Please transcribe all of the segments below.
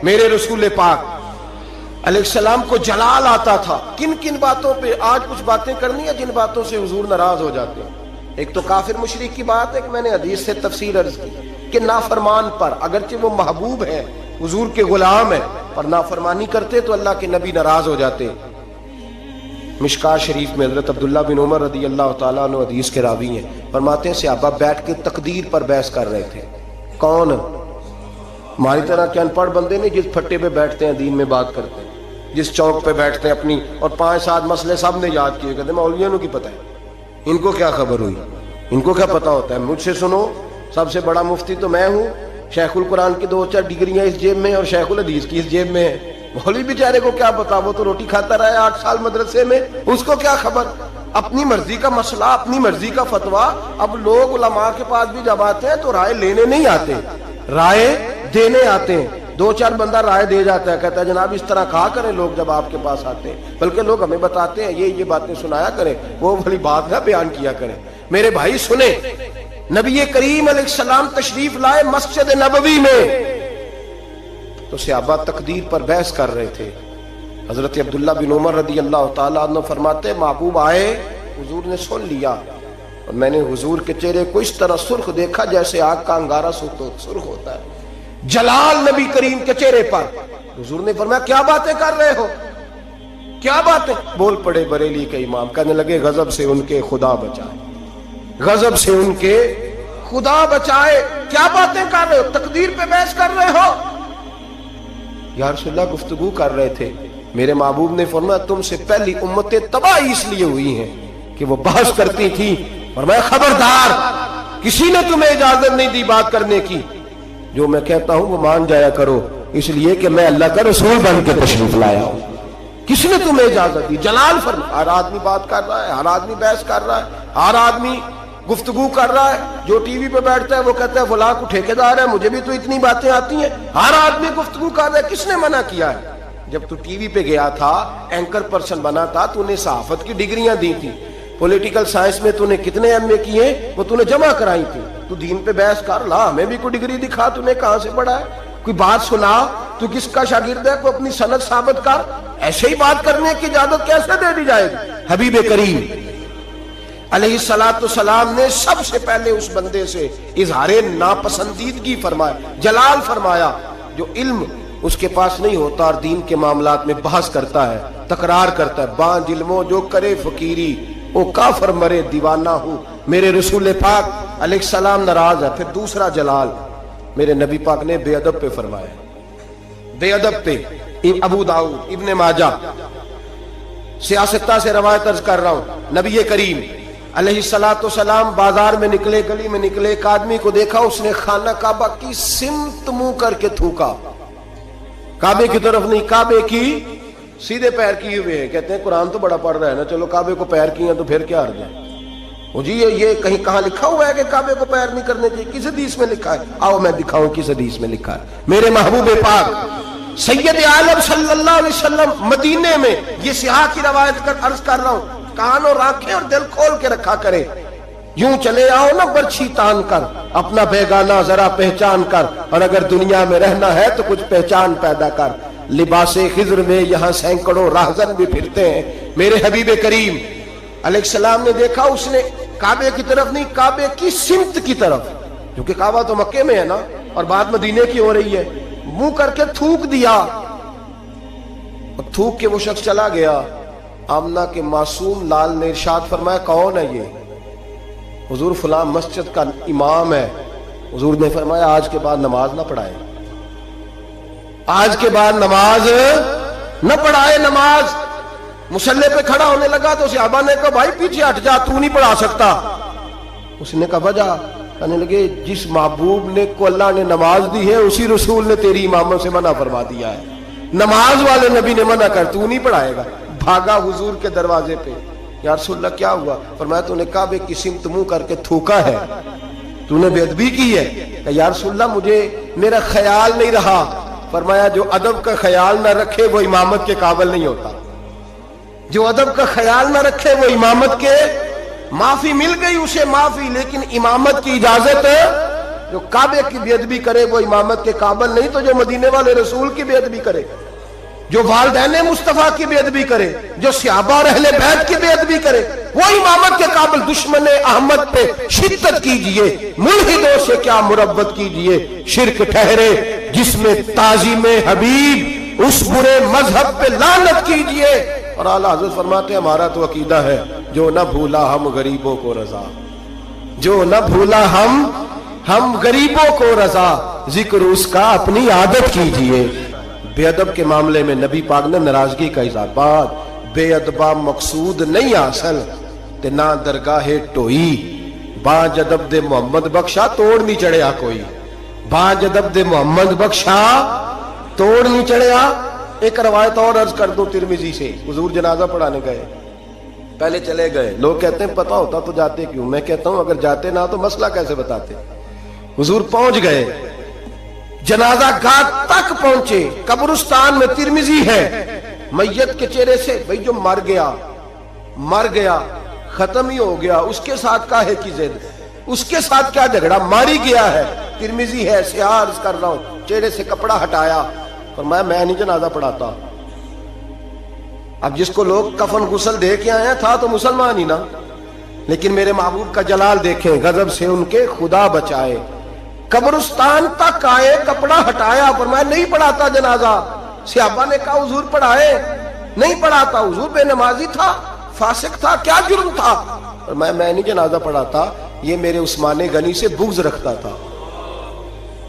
میرے رسول پاک علیہ السلام کو جلال آتا تھا. کن کن باتوں پہ آج کچھ باتیں کرنی ہیں جن باتوں سے حضور ناراض ہو جاتے ہیں. ایک تو کافر مشرک کی بات ہے کہ میں نے حدیث سے تفسیر عرض کی کہ نافرمان پر اگرچہ وہ محبوب ہے حضور کے غلام ہے پر نافرمانی کرتے تو اللہ کے نبی ناراض ہو جاتے. مشکاہ شریف میں حضرت عبداللہ بن عمر رضی اللہ تعالیٰ عنہ حدیث کے راوی ہیں, فرماتے ہیں صحابہ بیٹھ کے تقدیر پر بحث کر رہے تھے. کون؟ ہماری طرح کے ان پڑھ بندے نہیں جس پھٹے پہ بیٹھتے ہیں دین میں بات کرتے ہیں, جس چوک پہ بیٹھتے ہیں اپنی اور 5-7 مسئلے سب نے یاد کیے, کہتے ہیں مولویوں کی پتہ ہے, ان کو کیا خبر ہوئی, ان کو کیا پتا ہوتا ہے. مجھ سے سنو, سب سے بڑا مفتی تو میں ہوں, شیخ القرآن کی 2-4 ڈگریاں اس جیب میں اور شیخ الحدیث کی اس جیب میں ہے. مولوی بیچارے کو کیا پتا, وہ تو روٹی کھاتا رہا ہے 8 سال مدرسے میں, اس کو کیا خبر. اپنی مرضی کا مسئلہ, اپنی مرضی کا فتویٰ. اب لوگ علماء کے پاس بھی جب آتے ہیں تو رائے لینے نہیں آتے, رائے دینے آتے ہیں. 2-4 بندہ رائے دے جاتا ہے, کہتا ہے جناب اس طرح کہا کریں لوگ جب آپ کے پاس آتے ہیں, بلکہ لوگ ہمیں بتاتے ہیں یہ باتیں سنایا کریں, وہ والی بات نہ بیان کیا کریں. میرے بھائی سنیں, نبی کریم علیہ السلام تشریف لائے مسجد نبوی میں تو صحابہ تقدیر پر بحث کر رہے تھے. حضرت عبداللہ بن عمر رضی اللہ تعالیٰ عنہ فرماتے محبوب آئے, حضور نے سن لیا اور میں نے حضور کے چہرے کو اس طرح سرخ دیکھا جیسے آگ کا انگارہ سرخ ہوتا ہے, جلال نبی کریم کے چہرے پر. حضور نے فرمایا کیا باتیں کر رہے ہو, کیا باتیں. بول پڑے بریلی کے امام, کہنے لگے غضب سے ان کے خدا بچائے, غضب سے ان کے خدا بچائے. کیا باتیں کر رہے ہو, تقدیر پہ بحث کر رہے ہو. یا رسول اللہ گفتگو کر رہے تھے. میرے محبوب نے فرمایا تم سے پہلی امتیں تباہ اس لیے ہوئی ہیں کہ وہ بحث کرتی تھی. فرمایا خبردار, کسی نے تمہیں اجازت نہیں دی بات کرنے کی, جو میں کہتا ہوں وہ مان جایا کرو, اس لیے کہ میں اللہ کا رسول بن کے تشریف لایا ہوں. کس نے تمہیں اجازت دی؟ جلال فرما. ہر آدمی بات کر رہا ہے, ہر آدمی بحث کر رہا ہے, ہر آدمی گفتگو کر رہا ہے. جو ٹی وی پہ بیٹھتا ہے وہ کہتا ہے فلاں کو ٹھیکیدار ہے, مجھے بھی تو اتنی باتیں آتی ہیں. ہر آدمی گفتگو کر رہا ہے. کس نے منع کیا ہے؟ جب تو ٹی وی پہ گیا تھا, اینکر پرسن بنا تھا, تو نے صحافت کی ڈگریاں دی تھی, پولیٹیکل سائنس میں تو نے کتنے ایم اے کیے, وہ تو نے جمع کرائی تھی. تو دین پہ بحث کر لا, ہمیں بھی کوئی ڈگری دکھا, تو نے کہاں سے پڑھا ہے, کوئی بات سنا, تو کس کا شاگرد ہے, کوئی اپنی سند ثابت کر. ایسے ہی بات کرنے کی اجازت کیسے دے دی جائے گی؟ حبیب کریم علیہ السلام نے سب سے پہلے اس بندے سے اظہار ناپسندیدگی فرمایا, جلال فرمایا. جو علم اس کے پاس نہیں ہوتا اور دین کے معاملات میں بحث کرتا ہے, تکرار کرتا ہے, بانج علموں جو کرے فقیری او کافر مرے دیوانہ ہوں. میرے رسول پاک علیہ السلام ناراض ہے. پھر دوسرا جلال میرے نبی پاک نے بے ادب پہ فرمایا, بے ادب پہ. ابو داؤد, ابن ماجہ, سیاستہ سے روایت عرض کر رہا ہوں. نبی کریم علیہ السلام بازار میں نکلے, گلی میں نکلے, ایک آدمی کو دیکھا, اس نے خانہ کعبہ کی سمت منہ کر کے تھوکا. کعبے کی طرف نہیں, کعبے کی سیدھے پیر کیے ہوئے ہیں. کہتے ہیں قرآن تو بڑا پڑھ رہا ہے نا, چلو کعبے کو پیر کیے ہیں تو پھر کیا عرض ہے. وہ جی یہ کہیں کہاں لکھا ہوا ہے کہ کعبے کو پیر نہیں کرنے چاہیے؟ کس حدیث میں لکھا ہے؟ آؤ میں دکھاؤں کس حدیث میں لکھا ہے. میرے محبوب پاک سید عالم صلی اللہ علیہ وسلم مدینے میں, یہ سیاح کی روایت کر عرض کر رہا ہوں, کان اور آنکھیں اور دل کھول کے رکھا کرے. یوں چلے آؤ نا برچھی تان کر, اپنا بیگانہ ذرا پہچان کر, اور اگر دنیا میں رہنا ہے تو کچھ پہچان پیدا کر. لباس خضر میں یہاں سینکڑوں راہزن بھی پھرتے ہیں. میرے حبیب کریم علیہ السلام نے دیکھا, اس نے کعبے کی طرف نہیں, کعبے کی سمت کی طرف, کیونکہ کعبہ تو مکے میں ہے نا اور بات مدینے کی ہو رہی ہے, منہ کر کے تھوک دیا. اور تھوک کے وہ شخص چلا گیا. آمنہ کے معصوم لال نے ارشاد فرمایا کون ہے یہ؟ حضور فلاں مسجد کا امام ہے. حضور نے فرمایا آج کے بعد نماز نہ پڑھائے, آج کے بعد نماز نہ پڑھائے. نماز مصلی پہ کھڑا ہونے لگا تو صحابہ نے کہا بھائی پیچھے ہٹ جا, تو نہیں پڑھا سکتا. اس نے کہا وجہ, کہنے لگے جس محبوب نے کو اللہ نے نماز دی ہے اسی رسول نے تیری اماموں سے منع فرما دیا ہے. نماز والے نبی نے منع کر, تو نہیں پڑھائے گا. بھاگا حضور کے دروازے پہ, یا رسول اللہ کیا ہوا؟ فرمایا تو نے کعبے کی سمت منہ کر کے تھوکا ہے, تو نے بے ادبی کی ہے. کہ یا رسول اللہ مجھے میرا خیال نہیں رہا. فرمایا جو ادب کا خیال نہ رکھے وہ امامت کے قابل نہیں ہوتا. جو ادب کا خیال نہ رکھے وہ امامت کے, معافی مل گئی اسے معافی, لیکن امامت کی اجازت جو کعبے کی بے ادبی کرے وہ امامت کے قابل نہیں، تو جو مدینے والے رسول کی بے ادبی کرے، جو والدین مصطفیٰ کی بے ادبی کرے، جو صحابہ اور اہل بیت کی بے ادبی کرے، وہ امامت کے قابل۔ دشمن احمد پہ شدت کیجئے، ملحدوں سے کیا مربت کیجئے، شرک ٹھہرے جس میں تعظیم حبیب، اس برے مذہب پہ لعنت کیجئے۔ اور اعلیٰ حضرت فرماتے ہیں ہمارا تو عقیدہ ہے جو نہ بھولا ہم غریبوں کو رضا، جو نہ بھولا ہم غریبوں کو رضا، ذکر اس کا اپنی عادت کیجئے۔ بے ادب کے معاملے میں نبی پاک نے ناراضگی کا اظہار، بات بے ادبہ مقصود نہیں حاصل تے نہ درگاہ ٹوئی، باج ادب دے محمد بخشا توڑ نہیں چڑھیا کوئی، باج ادب دے محمد بخشا توڑ نہیں چڑھیا۔ ایک روایت اور عرض کر دوں ترمذی سے، حضور جنازہ پڑھانے گئے، پہلے چلے گئے، لوگ کہتے ہیں پتہ ہوتا تو جاتے کیوں، میں کہتا ہوں اگر جاتے نہ تو مسئلہ کیسے بتاتے۔ حضور پہنچ گئے، جنازہ گاہ تک پہنچے، قبرستان میں ترمذی ہے، میت کے چہرے سے بھئی جو مر گیا ختم ہی ہو گیا، اس کے ساتھ کاہے کی زد، اس کے ساتھ کیا جھگڑا، ماری گیا ہے، ترمذی ہے، سیاہ عرض کر رہا ہوں، چہرے سے کپڑا ہٹایا، فرمایا میں نہیں جنازہ پڑھاتا۔ اب جس کو لوگ کفن غسل دے کے آئے ہیں تھا تو مسلمان ہی نا، لیکن میرے محبوب کا جلال دیکھیں، غضب سے ان کے خدا بچائے، قبرستان تک آئے، کپڑا ہٹایا، فرمایا نہیں پڑھاتا جنازہ۔ صحابہ نے کہا حضور پڑھائے، نہیں پڑھاتا، حضور بے نمازی تھا، فاسق تھا، کیا جرم تھا؟ فرمایا میں نہیں جنازہ پڑھاتا، یہ میرے عثمان غنی سے بغض رکھتا تھا،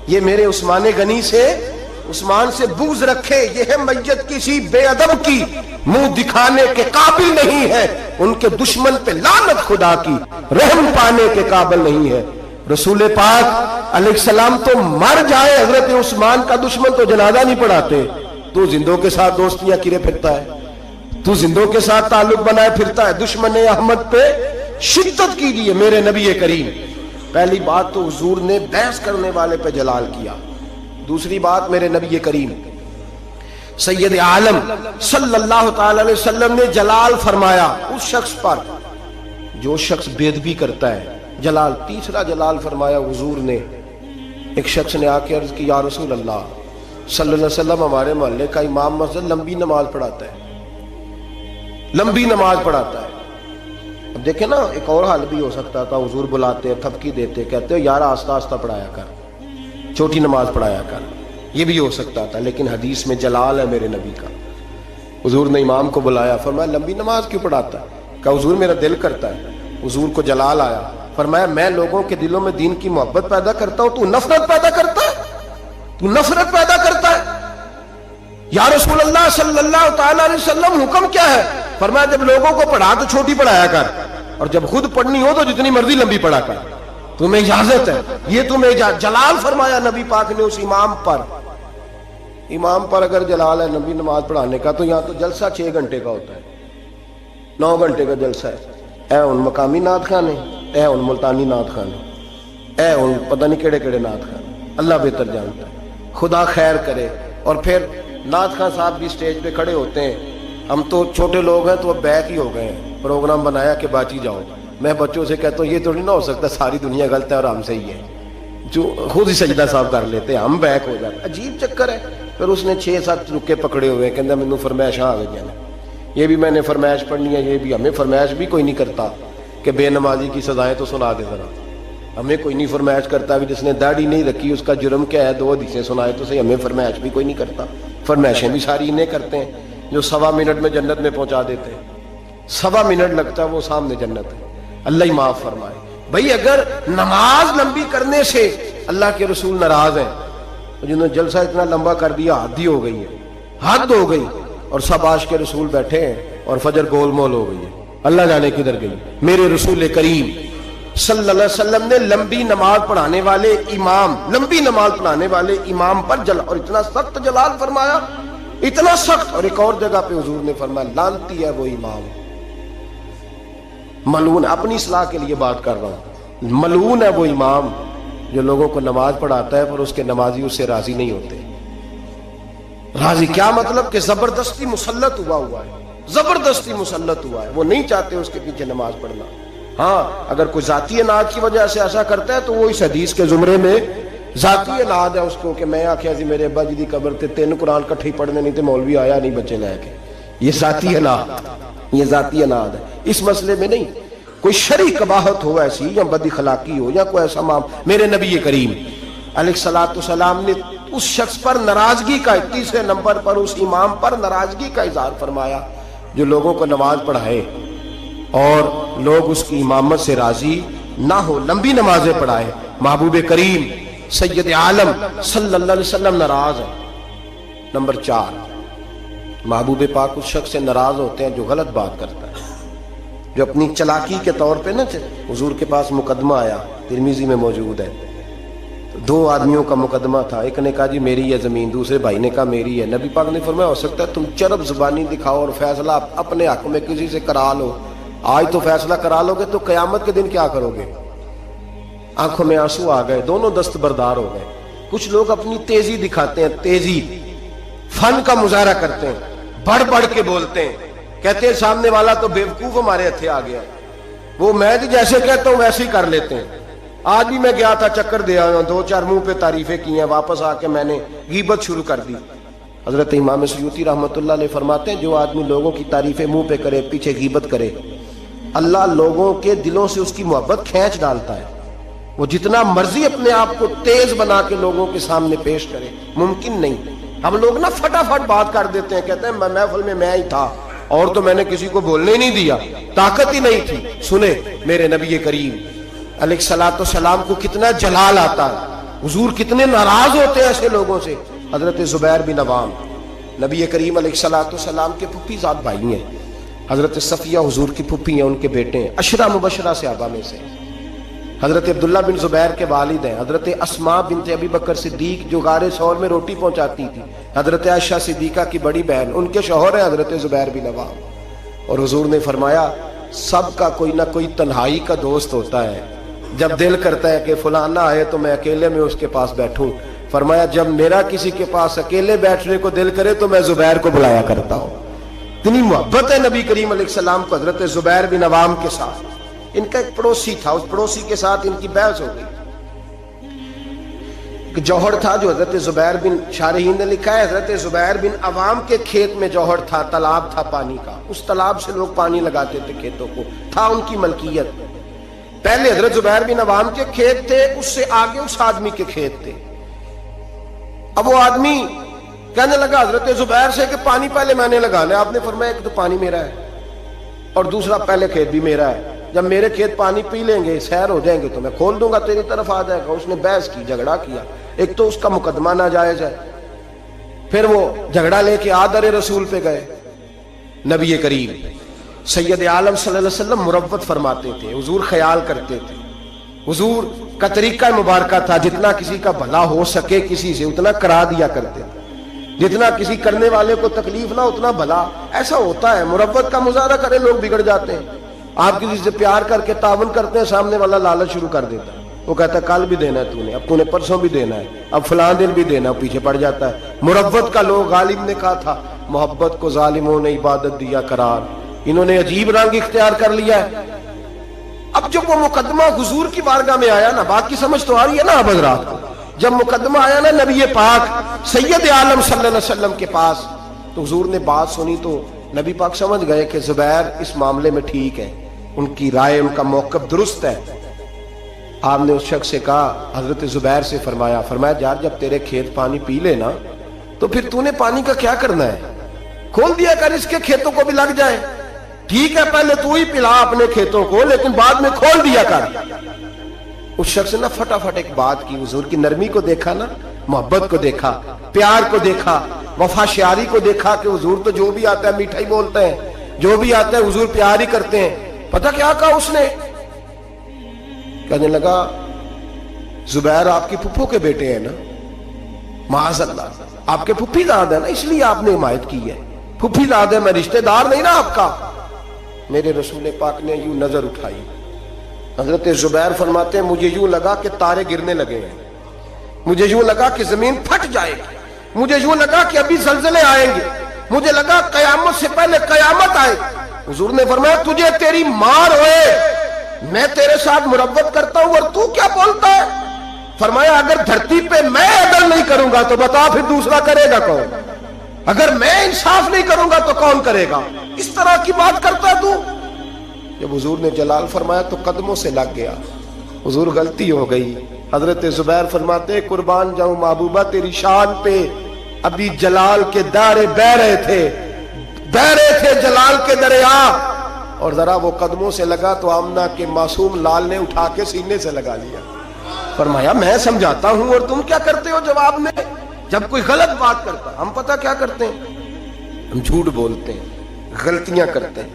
یہ میرے عثمان سے بغض رکھے، یہ ہے میت کسی بے ادب کی منہ دکھانے کے قابل نہیں ہے، ان کے دشمن پہ لعنت خدا کی، رحم پانے کے قابل نہیں ہے۔ رسول پاک علیہ السلام تو مر جائے، حضرت عثمان کا دشمن تو جنازہ نہیں پڑھاتے، تو زندوں کے ساتھ دوستیاں کرے پھرتا ہے، تو زندوں کے ساتھ تعلق بنائے پھرتا ہے۔ دشمن احمد پہ شدت کیجیے میرے نبی کریم۔ پہلی بات تو حضور نے بحث کرنے والے پہ جلال کیا، دوسری بات میرے نبی کریم سید عالم صلی اللہ تعالی علیہ وسلم نے جلال فرمایا اس شخص پر جو شخص بے ادبی کرتا ہے، جلال۔ تیسرا جلال فرمایا حضور نے، ایک شخص نے آ کے عرض کی یا رسول اللہ صلی اللہ علیہ وسلم، ہمارے محلے کا امام مسجد لمبی نماز پڑھاتا ہے، لمبی نماز پڑھاتا ہے۔ اب دیکھیں نا، ایک اور حال بھی ہو سکتا تھا، حضور بلاتے تھپکی دیتے، کہتے ہو یار آہستہ آہستہ پڑھایا کر، چھوٹی نماز پڑھایا کر، یہ بھی ہو سکتا تھا، لیکن حدیث میں جلال ہے میرے نبی کا۔ حضور نے امام کو بلایا، فرمایا لمبی نماز کیوں پڑھاتا ہے؟ کہا حضور میرا دل کرتا ہے۔ حضور کو جلال آیا، فرمایا میں لوگوں کے دلوں میں دین کی محبت پیدا کرتا ہوں، تو نفرت پیدا کرتا ہے، تو نفرت پیدا کرتا ہے۔ یا رسول اللہ صلی اللہ تعالی علیہ وسلم حکم کیا ہے؟ فرمایا جب لوگوں کو پڑھا تو چھوٹی پڑھایا کر، اور جب خود پڑھنی ہو تو جتنی مرضی لمبی پڑھا کر، تمہیں اجازت ہے، یہ تمہیں اجازت۔ جلال فرمایا نبی پاک نے اس امام پر اگر جلال ہے نبی نماز پڑھانے کا، تو یہاں تو جلسہ 6 گھنٹے کا ہوتا ہے، 9 گھنٹے کا جلسہ ہے، اے ان مقامی نعت خانے، اے ان ملتانی نعت خانے، اے ان پتہ نہیں کیڑے کیڑے نعت خانے، اللہ بہتر جانتا ہے، خدا خیر کرے۔ اور پھر نعت خان صاحب بھی سٹیج پہ کھڑے ہوتے ہیں، ہم تو چھوٹے لوگ ہیں تو اب بیک ہی ہو گئے ہیں، پروگرام بنایا کہ باچی جاؤ۔ میں بچوں سے کہتا ہوں یہ تو نہیں نہ ہو سکتا ساری دنیا غلط ہے اور ہم صحیح ہے، جو خود ہی سجدہ صاحب کر لیتے ہیں، ہم بیک ہو جاتے، عجیب چکر ہے۔ پھر اس نے 6-7 رکے پکڑے ہوئے، کہتا مینوں فرمائش آ گئی ہے، یہ بھی میں نے فرمائش پڑھنی ہے، یہ بھی ہمیں فرمائش بھی کوئی نہیں کرتا کہ بے نمازی کی سزائیں تو سنا دے ذرا، ہمیں کوئی نہیں فرمائش کرتا بھی، جس نے داڑھی نہیں رکھی اس کا جرم کیا ہے، 2 حدیثیں سنائے تو صحیح، ہمیں فرمائش بھی کوئی نہیں کرتا۔ فرمائشیں بھی ساری انہیں کرتے ہیں جو 1.25 منٹ میں جنت میں پہنچا دیتے ہیں، 1.25 منٹ لگتا ہے وہ سامنے جنت ہے، اللہ ہی معاف فرمائے۔ بھئی اگر نماز لمبی کرنے سے اللہ کے رسول ناراض ہیں، جنہوں نے جلسہ اتنا لمبا کر دیا حد ہی ہو گئی ہے، حد ہو گئی، اور سب عاشق کے رسول بیٹھے ہیں اور فجر گول مول ہو گئی ہے، اللہ جانے کدھر گئی۔ میرے رسول کریم صلی اللہ علیہ وسلم نے لمبی نماز پڑھانے والے امام پر اور اتنا سخت جلال فرمایا، اتنا سخت۔ اور ایک اور جگہ پہ حضور نے فرمایا لعنتی ہے وہ امام، ملعون، اپنی اصلاح کے لیے بات کر رہا ہوں، ملعون ہے وہ امام جو لوگوں کو نماز پڑھاتا ہے پر اس کے نمازی اس سے راضی نہیں ہوتے۔ راضی کیا مطلب کہ زبردستی مسلط ہوا ہے، زبردستی مسلط ہوا ہے، وہ نہیں چاہتے اس کے پیچھے نماز پڑھنا، ہاں اگر کوئی ذاتی اناد کی وجہ سے ایسا کرتا ہے تو وہ اس حدیث کے زمرے میں ذاتی اناد ہے اس کو، کہ میں آخیا جی میرے ابا جی دی قبر تے 3 قرآن کٹھے پڑھنے نہیں تے مولوی آیا نہیں بچے لے کے، یہ ذاتی اناد، یہ ذاتی اناد ہے۔ اس مسئلے میں نہیں، کوئی شرعی قباحت ہو ایسی یا بد اخلاقی ہو یا کوئی ایسا میرے نبی کریم علیہ الصلوۃ والسلام نے اس شخص پر ناراضگی کا، تیسرے نمبر پر اس امام پر ناراضگی کا اظہار فرمایا جو لوگوں کو نماز پڑھائے اور لوگ اس کی امامت سے راضی نہ ہو، لمبی نمازیں پڑھائے۔ محبوب کریم سید عالم صلی اللہ علیہ وسلم ناراض ہے۔ نمبر 4، محبوب پاک اس شخص سے ناراض ہوتے ہیں جو غلط بات کرتا ہے، جو اپنی چلاکی کے طور پہ حضور کے پاس مقدمہ آیا، ترمذی میں موجود ہے، 2 آدمیوں کا مقدمہ تھا، ایک نے کہا جی میری ہے زمین، دوسرے بھائی نے کہا میری ہے۔ نبی پاک نے فرمایا ہو سکتا ہے تم چرب زبانی دکھاؤ اور فیصلہ اپنے حق میں کسی سے کرا لو، آج تو فیصلہ کرا لو گے تو قیامت کے دن کیا کرو گے؟ آنکھوں میں آنسو آ گئے، دونوں دستبردار ہو گئے۔ کچھ لوگ اپنی تیزی دکھاتے ہیں، تیزی فن کا مظاہرہ کرتے ہیں، بڑھ بڑھ کے بولتے ہیں، کہتے ہیں سامنے والا تو بیوقوف ہمارے ہتھے آ گیا، وہ میں جیسے کہتا ہوں ویسے ہی کر لیتے ہیں۔ آج بھی میں گیا تھا، چکر دے آیا ہوں، 2-4 منہ پہ تعریفیں کی ہیں، واپس آ کے میں نے غیبت شروع کر دی۔ حضرت امام سیوطی رحمۃ اللہ علیہ فرماتے ہیں جو آدمی لوگوں کی تعریفیں منہ پہ کرے، پیچھے غیبت کرے، اللہ لوگوں کے دلوں سے اس کی محبت کھینچ ڈالتا ہے۔ وہ جتنا مرضی اپنے آپ کو تیز بنا کے لوگوں کے سامنے پیش کرے، ممکن نہیں۔ ہم لوگ نا فٹافٹ بات کر دیتے ہیں، کہتے ہیں محفل میں ہی تھا اور تو میں نے کسی کو بولنے ہی نہیں دیا، طاقت ہی نہیں تھی۔ سنے میرے نبی کریم علیہ الصلوۃ والسلام کو کتنا جلال آتا ہے، حضور کتنے ناراض ہوتے ہیں ایسے لوگوں سے۔ حضرت زبیر بن عوام نبی کریم علیہ الصلوۃ والسلام کے پھوپھی زاد بھائی ہیں، حضرت صفیہ حضور کی پھوپھی ہیں، ان کے بیٹے ہیں، عشرہ مبشرہ صحابہ میں سے۔ حضرت عبداللہ بن زبیر کے والد ہیں، حضرت اسماء بنت ابی بکر صدیق جو غار ثور میں روٹی پہنچاتی تھی، حضرت عائشہ صدیقہ کی بڑی بہن، ان کے شوہر ہیں حضرت زبیر بن عوام۔ اور حضور نے فرمایا سب کا کوئی نہ کوئی تنہائی کا دوست ہوتا ہے، جب دل کرتا ہے کہ فلانا آئے تو میں اکیلے میں اس کے پاس بیٹھوں، فرمایا جب میرا کسی کے پاس اکیلے بیٹھنے کو دل کرے تو میں زبیر کو بلایا کرتا ہوں۔ اتنی محبت ہے نبی کریم علیہ السلام کو حضرت زبیر بن عوام کے ساتھ۔ ان کا ایک پڑوسی تھا، اس پڑوسی کے ساتھ ان کی بحث ہو گئی۔ ایک جوہر تھا جو حضرت زبیر بن، شارحین نے لکھا ہے حضرت زبیر بن عوام کے کھیت میں جوہر تھا، تالاب تھا پانی کا، اس تالاب سے لوگ پانی لگاتے تھے کھیتوں کو، تھا ان کی ملکیت۔ پہلے حضرت زبیر بن عوام کے کھیت تھے، اس سے آگے اس آدمی کے کھیت تھے۔ اب وہ آدمی کہنے لگا حضرت زبیر سے کہ پانی پہلے میں نے لگانا ہے۔ آپ نے فرمایا ایک تو پانی میرا ہے اور دوسرا پہلے کھیت بھی میرا ہے، جب میرے کھیت پانی پی لیں گے، سیر ہو جائیں گے تو میں کھول دوں گا، تیری طرف آ جائے گا۔ اس نے بحث کی، جھگڑا کیا، ایک تو اس کا مقدمہ ناجائز ہے، پھر وہ جھگڑا لے کے آدر رسول پہ گئے۔ نبی کریم سید عالم صلی اللہ علیہ وسلم مروت فرماتے تھے، حضور خیال کرتے تھے، حضور کا طریقہ مبارکہ تھا جتنا کسی کا بھلا ہو سکے کسی سے اتنا کرا دیا کرتے تھے، جتنا کسی کرنے والے کو تکلیف نہ اتنا بھلا۔ ایسا ہوتا ہے، مروت کا مظاہرہ کرے لوگ بگڑ جاتے ہیں۔ آپ کسی سے پیار کر کے تعاون کرتے ہیں، سامنے والا لالچ شروع کر دیتا ہے، وہ کہتا ہے کل بھی دینا ہے تو نے، اب تو نے پرسوں بھی دینا ہے، اب فلاں دن بھی دینا ہے، پیچھے پڑ جاتا ہے۔ مروت کا لوگ، غالب نے کہا تھا محبت کو ظالموں نے عبادت دیا قرار، انہوں نے عجیب رنگ اختیار کر لیا ہے۔ اب جب وہ مقدمہ حضور کی بارگاہ میں آیا نا، بات کی سمجھ تو آ رہی ہے نا اب حضرات کو، جب مقدمہ آیا نا نبی پاک سید عالم صلی اللہ علیہ وسلم کے پاس، تو حضور نے بات سنی تو نبی پاک سمجھ گئے کہ زبیر اس معاملے میں ٹھیک ہے، ان کی رائے، ان کا موقف درست ہے۔ آپ نے اس شخص سے کہا، حضرت زبیر سے فرمایا یار جب تیرے کھیت پانی پی لے نا تو پھر تو نے پانی کا کیا کرنا ہے، کھول دیا کر، اس کے کھیتوں کو بھی لگ جائے، ٹھیک ہے پہلے تو ہی پلا اپنے کھیتوں کو لیکن بعد میں کھول دیا کر۔ اس شخص نے فٹافٹ ایک بات کی، حضور کی نرمی کو دیکھا نا، محبت کو دیکھا، پیار کو دیکھا، وفا شیاری کو دیکھا کہ حضور تو جو بھی آتا ہے میٹھا ہی بولتے ہیں، جو بھی آتا ہے حضور پیار ہی کرتے ہیں۔ پتہ کیا کہا اس نے؟ کہنے لگا زبیر آپ کی پھپھو کے بیٹے ہیں نا، معاذ اللہ، آپ کے پھپھی داد ہے نا، اس لیے آپ نے حمایت کی ہے، پھپھی داد ہے، میں رشتہ دار نہیں نا آپ کا۔ میرے رسول پاک نے یوں نظر اٹھائی، حضرت زبیر فرماتے ہیں مجھے یوں لگا کہ تارے گرنے لگے ہیں، مجھے یوں لگا کہ زمین پھٹ جائے گی، مجھے یوں لگا کہ ابھی زلزلے آئیں گے، مجھے لگا قیامت سے پہلے قیامت آئے۔ حضور نے فرمایا تجھے تیری مار ہوئے، میں تیرے ساتھ مربت کرتا ہوں اور تو کیا بولتا ہے؟ فرمایا اگر دھرتی پہ میں عدل نہیں کروں گا تو بتا پھر دوسرا کرے گا کون؟ اگر میں انصاف نہیں کروں گا تو کون کرے گا؟ اس طرح کی بات کرتا تو؟ جب حضور نے جلال فرمایا تو قدموں سے لگ گیا، حضور غلطی ہو گئی۔ حضرت زبیر فرماتے قربان جاؤں محبوبہ تیری شان پہ، ابھی جلال کے دارے بہ رہے تھے جلال کے دریا، اور ذرا وہ قدموں سے لگا تو آمنہ کے معصوم لال نے اٹھا کے سینے سے لگا لیا۔ فرمایا میں سمجھاتا ہوں اور تم کیا کرتے ہو جواب میں؟ جب کوئی غلط بات کرتا ہم پتہ کیا کرتے ہیں؟ ہم جھوٹ بولتے ہیں، غلطیاں کرتے ہیں۔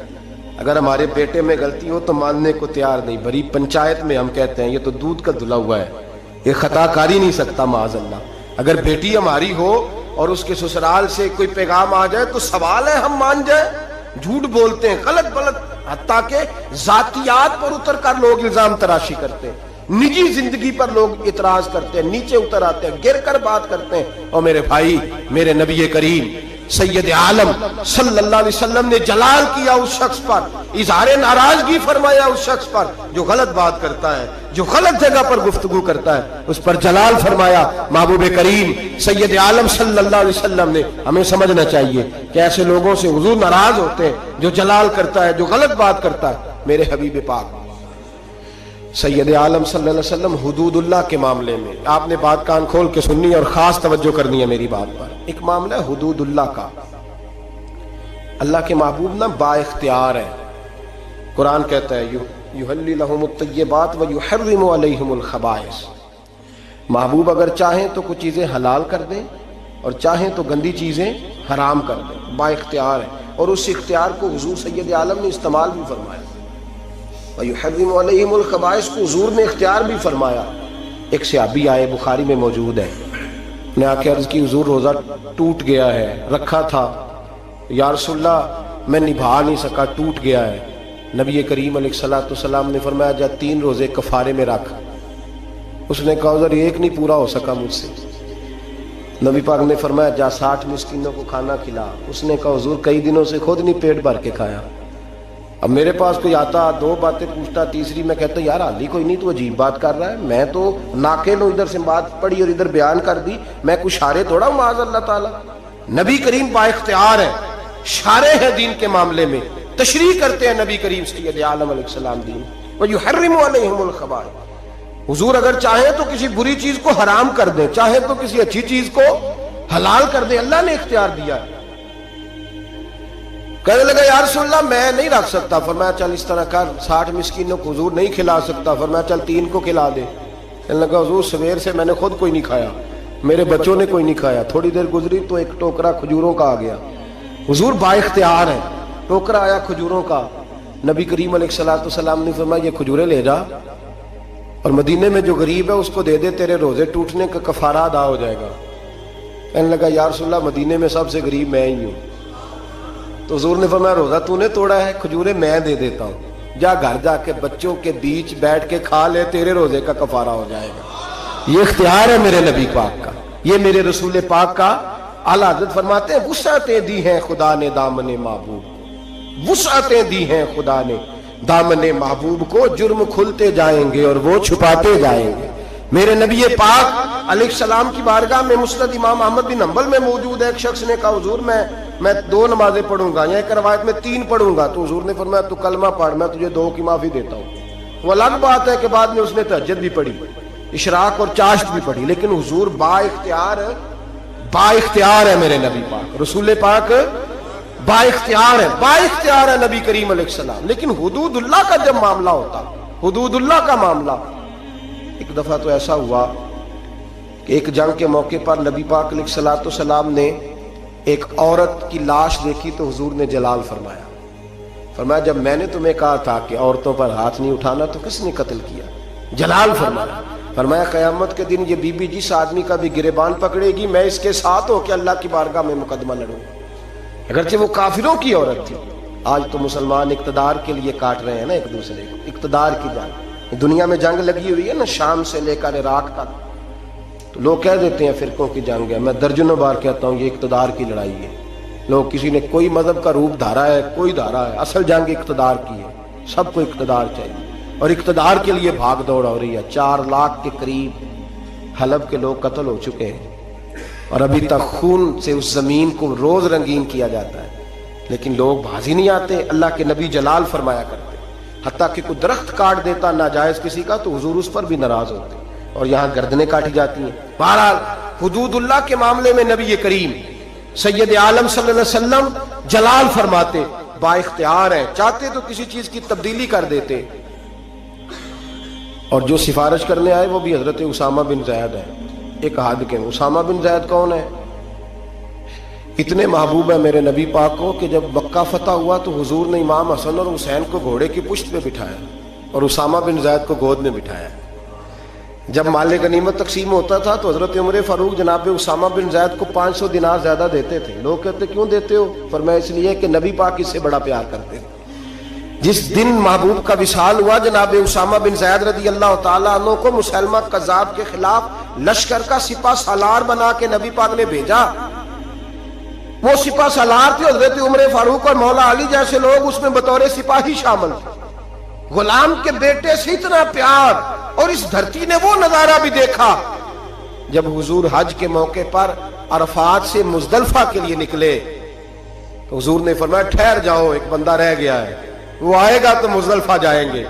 اگر ہمارے بیٹے میں غلطی ہو تو ماننے کو تیار نہیں، بڑی پنچایت میں ہم کہتے ہیں یہ تو دودھ کا دھلا ہوا ہے، یہ خطا کاری نہیں سکتا معاذ اللہ۔ اگر بیٹی ہماری ہو اور اس کے سسرال سے کوئی پیغام آ جائے تو سوال ہے ہم مان جائیں؟ جھوٹ بولتے ہیں، غلط حتیٰ کہ ذاتیات پر اتر کر لوگ الزام تراشی کرتے ہیں، نجی زندگی پر لوگ اعتراض کرتے ہیں، نیچے اتر آتے ہیں، گر کر بات کرتے ہیں۔ اور میرے بھائی، میرے نبی کریم سید عالم صلی اللہ علیہ وسلم نے جلال کیا اس شخص پر، اظہار ناراضگی فرمایا اس شخص پر جو غلط بات کرتا ہے، جو غلط جگہ پر گفتگو کرتا ہے، اس پر جلال فرمایا۔ محبوب کریم سید عالم صلی اللہ علیہ وسلم نے ہمیں سمجھنا چاہیے کہ ایسے لوگوں سے حضور ناراض ہوتے ہیں جو جلال کرتا ہے، جو غلط بات کرتا ہے۔ میرے حبیب پاک سید عالم صلی اللہ علیہ وسلم حدود اللہ کے معاملے میں آپ نے بات کان کھول کے سننی اور خاص توجہ کرنی ہے میری بات پر۔ ایک معاملہ ہے حدود اللہ کا۔ اللہ کے محبوب نا با اختیار ہے۔ قرآن کہتا ہے یحلی لہم الطیبات ویحرم علیہم الخبائث۔ محبوب اگر چاہیں تو کچھ چیزیں حلال کر دیں اور چاہیں تو گندی چیزیں حرام کر دیں، با اختیار ہے، اور اس اختیار کو حضور سید عالم نے استعمال بھی فرمایا۔ وَيُحَرِّمُ عَلَيْهِمُ الْخَبَائِثَ کو حضور نے اختیار بھی فرمایا۔ ایک صحابی آئے، بخاری میں موجود ہے، نے آ کے عرض کی حضور روزہ ٹوٹ گیا ہے، رکھا تھا، یا رسول اللہ میں نبھا نہیں سکا، ٹوٹ گیا ہے۔ نبی کریم علیہ السلام نے فرمایا جا 3 روزے کفارے میں رکھ۔ اس نے کہا حضور ایک نہیں پورا ہو سکا مجھ سے۔ نبی پاک نے فرمایا جا 60 مسکینوں کو کھانا کھلا۔ اس نے کہا حضور کئی دنوں سے خود نہیں پیٹ بھر کے کھایا۔ اب میرے پاس کوئی آتا، 2 باتیں پوچھتا، تیسری میں کہتا یار حالی کوئی نہیں، تو عجیب بات کر رہا ہے، میں تو ناقل ہوں، ادھر سے بات پڑھی اور ادھر بیان کر دی، میں کوئی شارع تھوڑا ہوں معاذ اللہ تعالیٰ۔ نبی کریم با اختیار ہے، شارع ہے دین کے معاملے میں، تشریح کرتے ہیں نبی کریم سید عالم علیہ السلام دین۔ وَيُحَرِّمُ عَلَيْهِمُ الْخَبَائِثَ، حضور اگر چاہیں تو کسی بری چیز کو حرام کر دیں، چاہیں تو کسی اچھی چیز کو حلال کر دیں، اللہ نے اختیار دیا ہے۔ کہنے لگا یا رسول اللہ میں نہیں رکھ سکتا۔ فرمایا چل اس طرح کر، 60 مسکینوں کو حضور نہیں کھلا سکتا، فرمایا چل 3 کو کھلا دے۔ کہنے لگا حضور سویر سے میں نے خود کوئی نہیں کھایا، میرے بچوں نے کوئی نہیں کھایا، تھوڑی دیر گزری تو ایک ٹوکرا کھجوروں کا آ گیا۔ حضور با اختیار ہے، ٹوکرا آیا کھجوروں کا۔ نبی کریم علیہ السلام نے فرمایا یہ کھجوریں لے جا اور مدینے میں جو غریب ہے اس کو دے دے، تیرے روزے ٹوٹنے کا کفارہ ادا ہو جائے گا۔ کہنے لگا یا رسول اللہ مدینے میں سب سے غریب میں ہی ہوں۔ تو حضور نے فرمایا روزہ تو نے توڑا ہے، کھجوریں میں دے دیتا ہوں، جا گھر جا کے بچوں کے بیچ بیٹھ کے کھا لے، تیرے روزے کا کفارہ ہو جائے گا۔ یہ اختیار ہے میرے نبی پاک کا، یہ میرے رسول پاک کا۔ اعلیٰ حضرت فرماتے ہیں وسعتیں دی ہیں خدا نے دامن محبوب، وسعتیں دی ہیں خدا نے دامن محبوب کو، جرم کھلتے جائیں گے اور وہ چھپاتے جائیں گے۔ میرے نبی پاک علیہ السلام کی بارگاہ میں مسند امام احمد بن حنبل میں موجود ہے، ایک شخص نے کہا حضور میں 2 نمازیں پڑھوں گا، یا ایک روایت میں 3 پڑھوں گا۔ تو حضور نے فرمایا تو کلمہ پڑھ، میں تجھے 2 کی معافی دیتا ہوں۔ وہ الگ بات ہے کہ بعد میں اس نے تہجد بھی پڑھی، اشراق اور چاشت بھی پڑھی، لیکن حضور با اختیار ہے میرے نبی پاک، رسول پاک با اختیار ہے نبی کریم علیہ السلام۔ لیکن حدود اللہ کا جب معاملہ ہوتا، حدود اللہ کا معاملہ، ایک دفعہ تو ایسا ہوا کہ ایک جنگ کے موقع پر نبی پاک علیہ السلام نے ایک عورت کی لاش دیکھی تو حضور نے جلال فرمایا جب میں نے تمہیں کہا تھا کہ عورتوں پر ہاتھ نہیں اٹھانا تو کس نے قتل کیا؟ جلال فرمایا قیامت کے دن یہ بی بی جس آدمی کا بھی گریبان پکڑے گی میں اس کے ساتھ ہو کے اللہ کی بارگاہ میں مقدمہ لڑوں، اگرچہ وہ کافروں کی عورت تھی۔ آج تو مسلمان اقتدار کے لیے کاٹ رہے ہیں نا ایک دوسرے کو، اقتدار کی جنگ، دنیا میں جنگ لگی ہوئی ہے نا، شام سے لے کر عراق تک، تو لوگ کہہ دیتے ہیں فرقوں کی جنگ ہے، میں درجنوں بار کہتا ہوں یہ اقتدار کی لڑائی ہے۔ لوگ کسی نے کوئی مذہب کا روپ دھارا ہے، کوئی دھارا ہے، اصل جنگ اقتدار کی ہے، سب کو اقتدار چاہیے۔ اور اقتدار کے لیے بھاگ دوڑ ہو رہی ہے. 4 لاکھ کے قریب حلب کے لوگ قتل ہو چکے ہیں اور ابھی تک خون سے اس زمین کو روز رنگین کیا جاتا ہے, لیکن لوگ بازی نہیں آتے. اللہ کے نبی جلال فرمایا کرتے حتیٰ کہ کوئی درخت کاٹ دیتا ناجائز کسی کا تو حضور اس پر بھی ناراض ہوتے, اور یہاں گردنیں کاٹی جاتی ہیں. بہرحال حدود اللہ کے معاملے میں نبی کریم سید عالم صلی اللہ علیہ وسلم جلال فرماتے, با اختیار ہیں, چاہتے تو کسی چیز کی تبدیلی کر دیتے. اور جو سفارش کرنے آئے وہ بھی حضرت اسامہ بن زید ہے. ایک حد کے اسامہ بن زید کون ہے؟ اتنے محبوب ہے میرے نبی پاک کو کہ جب مکہ فتح ہوا تو حضور نے امام حسن اور حسین کو گھوڑے کی پشت پہ بٹھایا اور اسامہ بن زید کو گود میں بٹھایا. جب مال غنیمت تقسیم ہوتا تھا تو حضرت عمر فاروق جناب اسامہ بن زید کو 500 دینار زیادہ دیتے تھے. لوگ کہتے کیوں دیتے ہو؟ فرمایا اس لیے کہ نبی پاک اس سے بڑا پیار کرتے تھے. جس دن محبوب کا وصال ہوا جناب اسامہ بن زید رضی اللہ تعالیٰ عنہ کو مسلمہ کذاب کے خلاف لشکر کا سپہ سالار بنا کے نبی پاک نے بھیجا. وہ سپہ سالار تھے حضرت عمر فاروق اور مولا علی جیسے لوگ اس میں بطور سپاہی شامل تھے. غلام کے بیٹے سے اتنا پیار, اور اس دھرتی نے وہ نظارہ بھی دیکھا جب حضور حج کے موقع پر عرفات سے مزدلفہ کے لیے نکلے تو حضور نے فرمایا ٹھہر جاؤ, ایک بندہ رہ گیا ہے, وہ آئے گا تو مزدلفہ جائیں گے.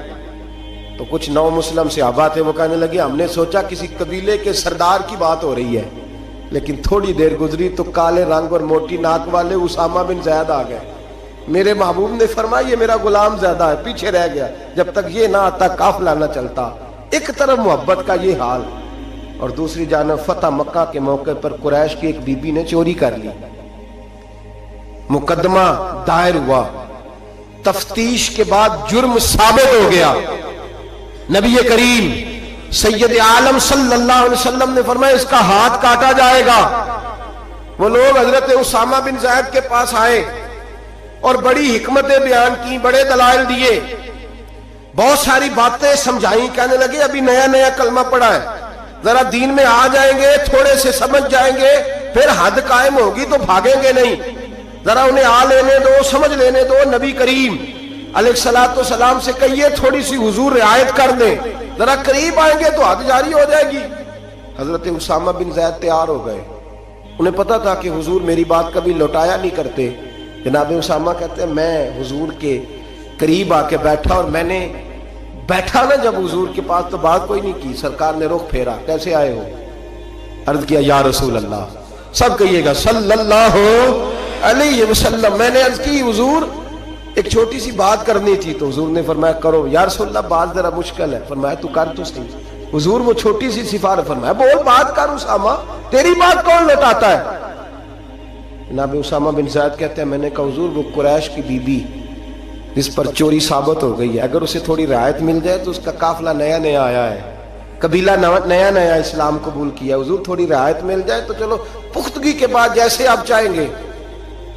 تو کچھ نو مسلم صحابہ تھے, وہ کہنے لگے ہم نے سوچا کسی قبیلے کے سردار کی بات ہو رہی ہے, لیکن تھوڑی دیر گزری تو کالے رنگ اور موٹی ناک والے اسامہ بن زید آ گئے. میرے محبوب نے فرمایا یہ میرا غلام زیادہ ہے, پیچھے رہ گیا, جب تک یہ نہ آتا قافلہ نہ چلتا. ایک طرف محبت کا یہ حال, اور دوسری جانب فتح مکہ کے موقع پر قریش کی ایک بی بی نے چوری کر لی. مقدمہ دائر ہوا, تفتیش کے بعد جرم ثابت ہو گیا. نبی کریم سید عالم صلی اللہ علیہ وسلم نے فرمایا اس کا ہاتھ کاٹا جائے گا. وہ لوگ حضرت اسامہ بن زید کے پاس آئے اور بڑی حکمتیں بیان کی, بڑے دلائل دیے, بہت ساری باتیں سمجھائیں. کہنے لگے ابھی نیا نیا کلمہ پڑھا ہے, ذرا دین میں آ جائیں گے, تھوڑے سے سمجھ جائیں گے, پھر حد قائم ہوگی تو بھاگیں گے نہیں. ذرا انہیں آ لینے دو, سمجھ لینے دو. نبی کریم علیہ الصلوۃ والسلام سے کہیے تھوڑی سی حضور رعایت کر دیں, ذرا قریب آئیں گے تو حد جاری ہو جائے گی. حضرت اسامہ بن زید تیار ہو گئے. انہیں پتا تھا کہ حضور میری بات کبھی لوٹایا نہیں کرتے. جناب اسامہ کہتے ہیں میں حضور کے قریب آ کے بیٹھا, اور میں نے بیٹھا نا جب حضور کے پاس تو بات کوئی نہیں کی. سرکار نے رخ پھیرا, کیسے آئے ہو؟ عرض کیا یا رسول اللہ. سب کہیے گا صلی اللہ علیہ وسلم. میں نے عرض کی حضور ایک چھوٹی سی بات کرنی تھی. تو حضور نے فرمایا کرو. یا رسول اللہ بات ذرا مشکل ہے. فرمایا تو کر تو صحیح. حضور وہ چھوٹی سی سفارش, فرمایا بول بات کر اسامہ, تیری بات کون لوٹاتا ہے؟ جناب اسامہ بن زید کہتے ہیں میں نے کہا حضور وہ قریش کی بی بی جس پر چوری ثابت ہو گئی ہے, اگر اسے تھوڑی رعایت مل جائے تو اس کا قافلہ نیا نیا آیا ہے, قبیلہ نیا نیا اسلام قبول کیا, حضور تھوڑی رعایت مل جائے تو چلو پختگی کے بعد جیسے آپ چاہیں گے.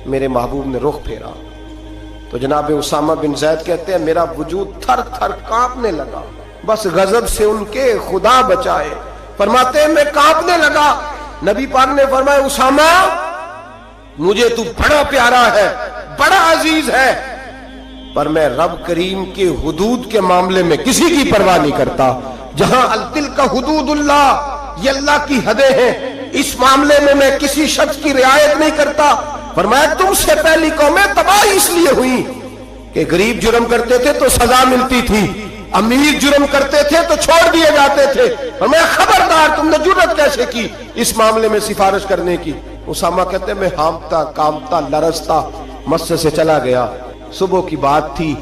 میرے محبوب نے رخ پھیرا تو جناب اسامہ بن زید کہتے ہیں میرا وجود تھر تھر کانپنے لگا, بس غضب سے ان کے خدا بچائے. فرماتے ہیں میں کانپنے لگا. نبی پاک نے فرمایا اسامہ مجھے تو بڑا پیارا ہے, بڑا عزیز ہے, پر میں رب کریم کے حدود کے معاملے میں کسی کی پرواہ نہیں کرتا. جہاں الدل کا حدود اللہ, یہ اللہ کی حدیں ہیں, اس معاملے میں کسی شخص کی رعایت نہیں کرتا. فرمایا تم سے پہلی قومیں تباہ اس لیے ہوئی کہ غریب جرم کرتے تھے تو سزا ملتی تھی, امیر جرم کرتے تھے تو چھوڑ دیے جاتے تھے. فرمایا خبردار تم نے جرأت کیسے کی اس معاملے میں سفارش کرنے کی؟ اسامہ کہتے ہیں میں ہامتا کامتا لرزتا مسجد سے چلا گیا. صبح کی بات تھی,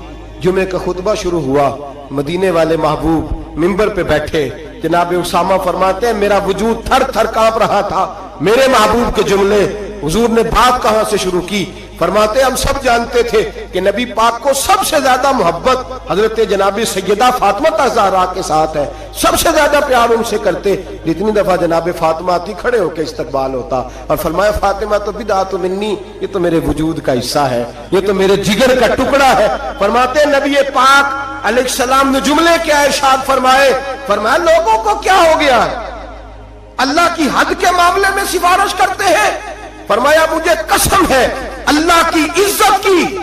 جمعے کا خطبہ شروع ہوا, مدینے والے محبوب منبر پہ بیٹھے. جناب اسامہ فرماتے ہیں میرا وجود تھر تھر کانپ رہا تھا. میرے محبوب کے جملے, حضور نے بات کہاں سے شروع کی؟ فرماتے ہیں ہم سب جانتے تھے کہ نبی پاک کو سب سے زیادہ محبت حضرت جناب سیدہ فاطمہ زہرا کے ساتھ ہے, سب سے زیادہ پیار ان سے کرتے. جتنی دفعہ جناب فاطمہ آتی کھڑے ہو کے استقبال ہوتا, اور فرمایا فاطمہ تو بدعت منی, یہ تو میرے وجود کا حصہ ہے, یہ تو میرے جگر کا ٹکڑا ہے. فرماتے ہیں نبی پاک علیہ السلام نے جملے کیا ارشاد فرمائے؟ فرمایا لوگوں کو کیا ہو گیا ہے, اللہ کی حد کے معاملے میں سفارش کرتے ہیں. فرمایا مجھے قسم ہے اللہ کی عزت کی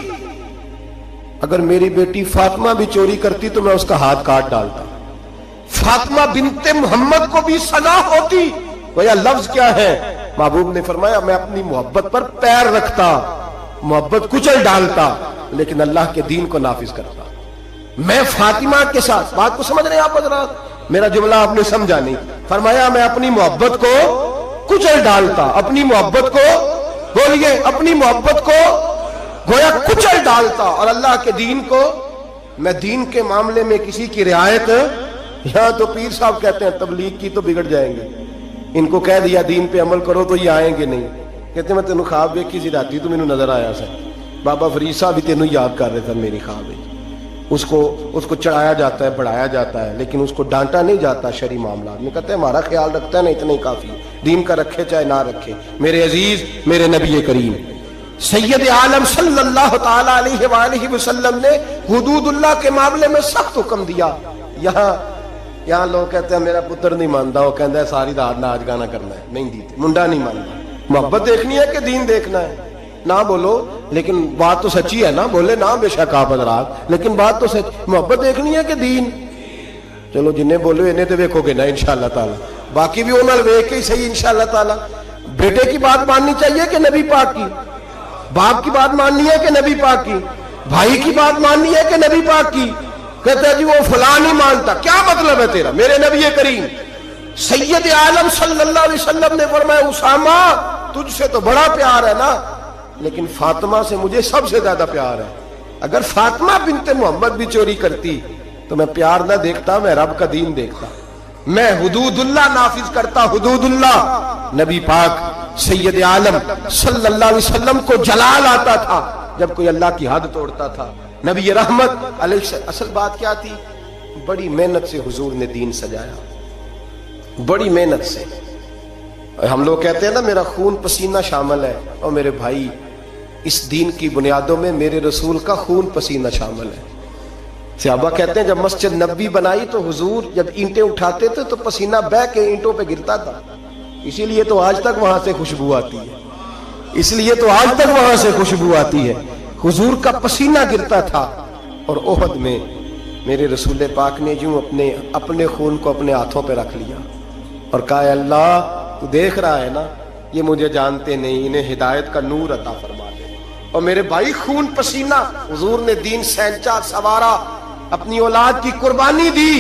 اگر میری بیٹی فاطمہ بھی چوری کرتی تو میں اس کا ہاتھ کاٹ ڈالتا. فاطمہ بنت محمد کو بھی سزا ہوتی. گویا لفظ کیا ہے؟ محبوب نے فرمایا میں اپنی محبت پر پیر رکھتا, محبت کچل ڈالتا, لیکن اللہ کے دین کو نافذ کرتا. میں فاطمہ کے ساتھ, بات کو سمجھ رہے ہیں آپ حضرات, میرا جملہ آپ نے سمجھا نہیں. فرمایا میں اپنی محبت کو کچل ڈالتا, اپنی محبت کو, بولیے, اپنی محبت کو گویا کچل ڈالتا, اور اللہ کے دین کو. میں دین کے معاملے میں کسی کی رعایت, یہاں تو پیر صاحب کہتے ہیں تبلیغ کی تو بگڑ جائیں گے, ان کو کہہ دیا دین پہ عمل کرو تو یہ آئیں گے نہیں. کہتے میں تینوں خواب دیکھی سی راتی تو مینوں نظر آیا سا, بابا فرید صاحب بھی تینوں یاد کر رہے تھے میری خواب. اس کو چڑھایا جاتا ہے, بڑھایا جاتا ہے, لیکن اس کو ڈانٹا نہیں جاتا شرعی معاملات میں. کہتے ہیں ہمارا خیال رکھتا ہے نا, اتنا ہی کافی, دین کا رکھے چاہے نہ رکھے. میرے عزیز, میرے نبی کریم سید عالم صلی اللہ تعالی علیہ وآلہ وسلم نے حدود اللہ کے معاملے میں سخت حکم دیا. یہاں لوگ کہتے ہیں میرا پتر نہیں مانتا, وہ کہتا ہے ساری رات ناچ گانا کرنا ہے, نہیں دیتے, منڈا نہیں مانتا. محبت دیکھنی ہے کہ دین دیکھنا ہے؟ نہ بولو, لیکن بات تو سچی ہے نا, بولے نہ بے شک آپ حضرات, لیکن بات تو سچ. محبت دیکھنی ہے کہ دین؟ چلو جنہیں بولو انہیں تو دیکھو گے نا انشاءاللہ تعالی, باقی بھی انہوں نے دیکھ کے ہی صحیح انشاءاللہ تعالی. بیٹے کی بات ماننی چاہیے کہ نبی پاک کی؟ باپ کی بات ماننی ہے کہ نبی پاک کی؟ بھائی کی بات ماننی ہے کہ نبی پاک کی؟ کہتا ہے جی وہ فلاں نہیں مانتا. کیا مطلب ہے تیرا؟ میرے نبی کریم سید عالم صلی اللہ علیہ وسلم نے فرمایا اسامہ تجھ سے تو بڑا پیار ہے نا, لیکن فاطمہ سے مجھے سب سے زیادہ پیار ہے. اگر فاطمہ بنت محمد بھی چوری کرتی تو میں پیار نہ دیکھتا, میں رب کا دین دیکھتا. میں حدود اللہ نافذ کرتا, حدود اللہ. نبی پاک سید عالم صلی اللہ علیہ وسلم کو جلال آتا تھا جب کوئی اللہ کی حد توڑتا تھا. نبی رحمت علیہ, اصل بات کیا تھی؟ بڑی محنت سے حضور نے دین سجایا, بڑی محنت سے. ہم لوگ کہتے ہیں نا میرا خون پسینہ شامل ہے, اور میرے بھائی اس دین کی بنیادوں میں میرے رسول کا خون پسینہ شامل ہے. صحابہ کہتے ہیں جب مسجد نبوی بنائی تو حضور جب اینٹیں اٹھاتے تھے تو پسینہ بہہ کے اینٹوں پہ گرتا تھا, اسی لیے تو آج تک وہاں سے خوشبو آتی ہے, اس لیے تو آج تک وہاں سے خوشبو آتی ہے. حضور کا پسینہ گرتا تھا. اور احد میں میرے رسول پاک نے یوں اپنے خون کو اپنے ہاتھوں پہ رکھ لیا اور کہا اللہ تو دیکھ رہا ہے نا, یہ مجھے جانتے نہیں, انہیں ہدایت کا نور عطا فرما دے. اور میرے بھائی خون پسینہ حضور نے دین سینچا, سوارا, اپنی اولاد کی قربانی دی.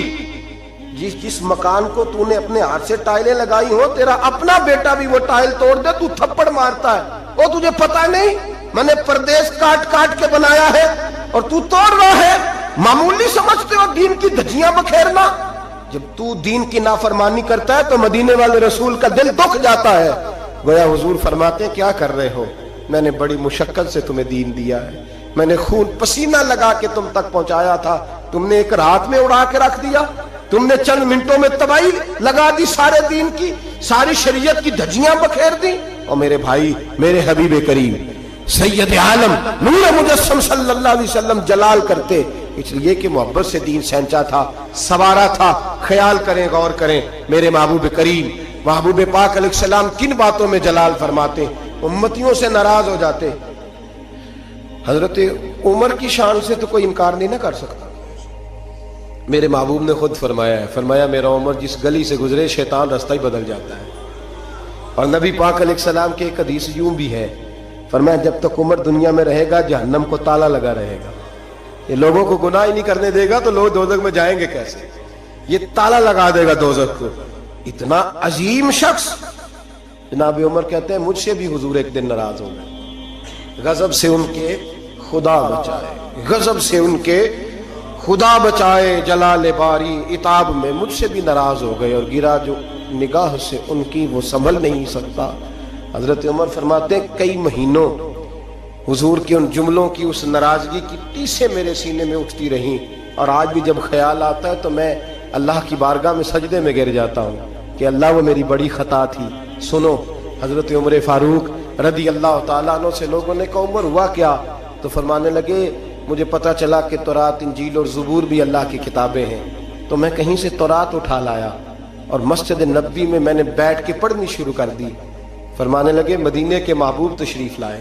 جس مکان کو تو نے اپنے ہاتھ سے ٹائلیں لگائی ہو, تیرا اپنا بیٹا بھی وہ ٹائل توڑ دے تو تھپڑ مارتا ہے. وہ تجھے پتا نہیں میں نے پردیس کاٹ کاٹ کے بنایا ہے اور تو توڑ رہا ہے. معمولی سمجھتے ہو دین کی دھجیاں بکھیرنا؟ جب تو دین کی نافرمانی کرتا ہے تو مدینے والے رسول کا دل دکھ جاتا ہے. گویا حضور فرماتے ہیں کیا کر رہے ہو, میں نے بڑی مشقت سے تمہیں دین دیا ہے, میں نے خون پسینہ لگا کے تم تک پہنچایا تھا, تم نے ایک رات میں اڑا کے رکھ دیا, تم نے چند منٹوں میں تباہی لگا دی سارے دین کی, ساری شریعت کی دھجیاں بکھیر دی. اور میرے بھائی, میرے حبیب کریم سید عالم نور مجسم صلی اللہ علیہ وسلم جلال کرتے اس لیے کہ محبت سے دین سینچا تھا, سوارا تھا. خیال کریں, غور کریں, میرے محبوب کریم محبوب پاک علیہ السلام کن باتوں میں جلال فرماتے, امتیوں سے ناراض ہو جاتے. حضرت عمر کی شان سے تو کوئی انکار نہیں نہ کر سکتا. میرے محبوب نے خود فرمایا ہے, فرمایا میرا عمر جس گلی سے گزرے شیطان رستہ ہی بدل جاتا ہے. اور نبی پاک علیہ السلام کی ایک حدیث یوں بھی ہے, فرمایا جب تک عمر دنیا میں رہے گا جہنم کو تالا لگا رہے گا. یہ لوگوں کو گناہ ہی نہیں کرنے دے گا تو لوگ دوزخ میں جائیں گے کیسے, یہ تالا لگا دے گا دوزخ کو. اتنا عظیم شخص جناب عمر کہتے ہیں مجھ سے بھی حضور ایک دن ناراض ہو گئے, غضب سے ان کے خدا بچائے, غضب سے ان کے خدا بچائے, جلال باری عتاب میں مجھ سے بھی ناراض ہو گئے, اور گرا جو نگاہ سے ان کی وہ سنبھل نہیں سکتا. حضرت عمر فرماتے ہیں کئی مہینوں حضور کے ان جملوں کی, اس ناراضگی کی ٹیسیں میرے سینے میں اٹھتی رہیں, اور آج بھی جب خیال آتا ہے تو میں اللہ کی بارگاہ میں سجدے میں گر جاتا ہوں کہ اللہ وہ میری بڑی خطا تھی. سنو, حضرت عمر فاروق رضی اللہ تعالیٰ عنہ سے لوگوں نے کہا عمر ہوا کیا, تو فرمانے لگے مجھے پتا چلا کہ تورات, انجیل اور زبور بھی اللہ کی کتابیں ہیں, تو میں کہیں سے تورات اٹھا لایا اور مسجد نبوی میں نے بیٹھ کے پڑھنی شروع کر دی. فرمانے لگے مدینے کے محبوب تشریف لائے,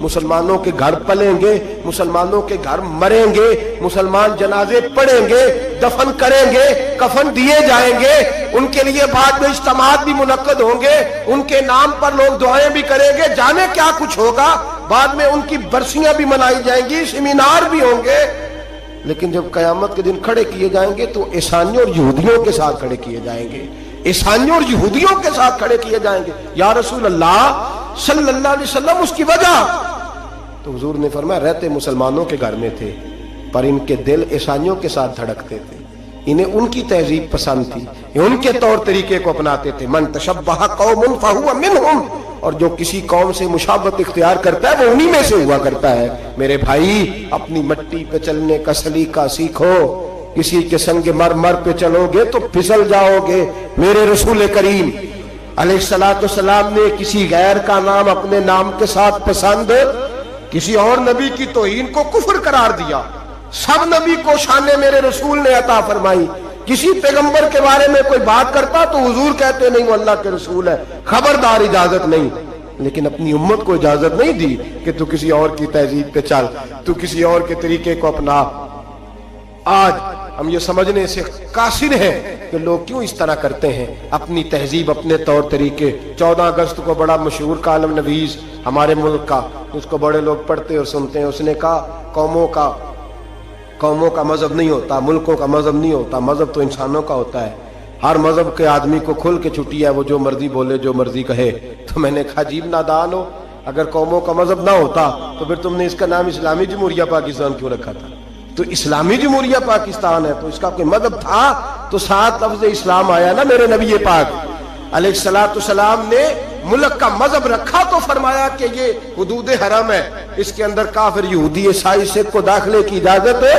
مسلمانوں کے گھر پلیں گے، مسلمانوں کے گھر مریں گے، مسلمان جنازے پڑھیں گے، دفن کریں گے، کفن دیے جائیں گے، ان کے لیے بعد میں اجتماعات بھی منعقد ہوں گے، ان کے نام پر لوگ دعائیں بھی کریں گے، جانے کیا کچھ ہوگا، بعد میں ان کی برسیاں بھی منائی جائیں گی، سیمینار بھی ہوں گے، لیکن جب قیامت کے دن کھڑے کیے جائیں گے تو عیسائیوں اور یہودیوں کے ساتھ کھڑے کیے جائیں گے، عیسائیوں اور یہودیوں کے ساتھ کھڑے کیے جائیں گے۔ یا رسول اللہ صلی اللہ علیہ وسلم، اس کی وجہ؟ تو حضور نے فرمایا رہتے مسلمانوں کے گھر میں تھے، پر ان کے دل عیسائیوں کے ساتھ دھڑکتے تھے، انہیں ان کی تہذیب پسند تھی، ان کے طور طریقے کو اپناتے تھے۔ من تشبہ قوم فہو منہم، اور جو کسی قوم سے مشابہت اختیار کرتا ہے وہ انہی میں سے ہوا کرتا ہے۔ میرے بھائی، اپنی مٹی پہ چلنے کا سلیقہ سیکھو، کسی کے سنگ مرمر پہ چلو گے تو پھسل جاؤ گے۔ میرے رسول کریم علیہ السلام نے کسی غیر کا نام اپنے نام کے ساتھ پسند، کسی اور نبی کی توہین کو کفر قرار دیا۔ سب نبی کو شان میرے رسول نے عطا فرمائی، کسی پیغمبر کے بارے میں کوئی بات کرتا تو حضور کہتے نہیں وہ اللہ کے رسول ہے، خبردار اجازت نہیں، لیکن اپنی امت کو اجازت نہیں دی کہ تو کسی اور کی تہذیب پہ چل، تو کسی اور کے طریقے کو اپنا۔ آج ہم یہ سمجھنے سے قاصر ہیں کہ لوگ کیوں اس طرح کرتے ہیں، اپنی تہذیب، اپنے طور طریقے۔ 14 اگست کو بڑا مشہور کالم نویس ہمارے ملک کا، اس کو بڑے لوگ پڑھتے اور سنتے ہیں، اس نے کہا قوموں کا مذہب نہیں ہوتا، ملکوں کا مذہب نہیں ہوتا، مذہب تو انسانوں کا ہوتا ہے، ہر مذہب کے آدمی کو کھل کے چھٹی ہے، وہ جو مرضی بولے، جو مرضی کہے۔ تو میں نے کہا عجیب نادان ہو، اگر قوموں کا مذہب نہ ہوتا تو پھر تم نے اس کا نام اسلامی جمہوریہ پاکستان کیوں رکھا تھا؟ تو اسلامی جمہوریہ پاکستان ہے تو اس کا کوئی مذہب تھا تو 7 لفظ اسلام آیا نا۔ میرے نبی پاک علیہ السلام نے ملک کا مذہب رکھا تو فرمایا کہ یہ حدود حرم ہے، اس کے اندر کافر، یہودی، عیسائی، سکھ کو داخلے کی اجازت ہے۔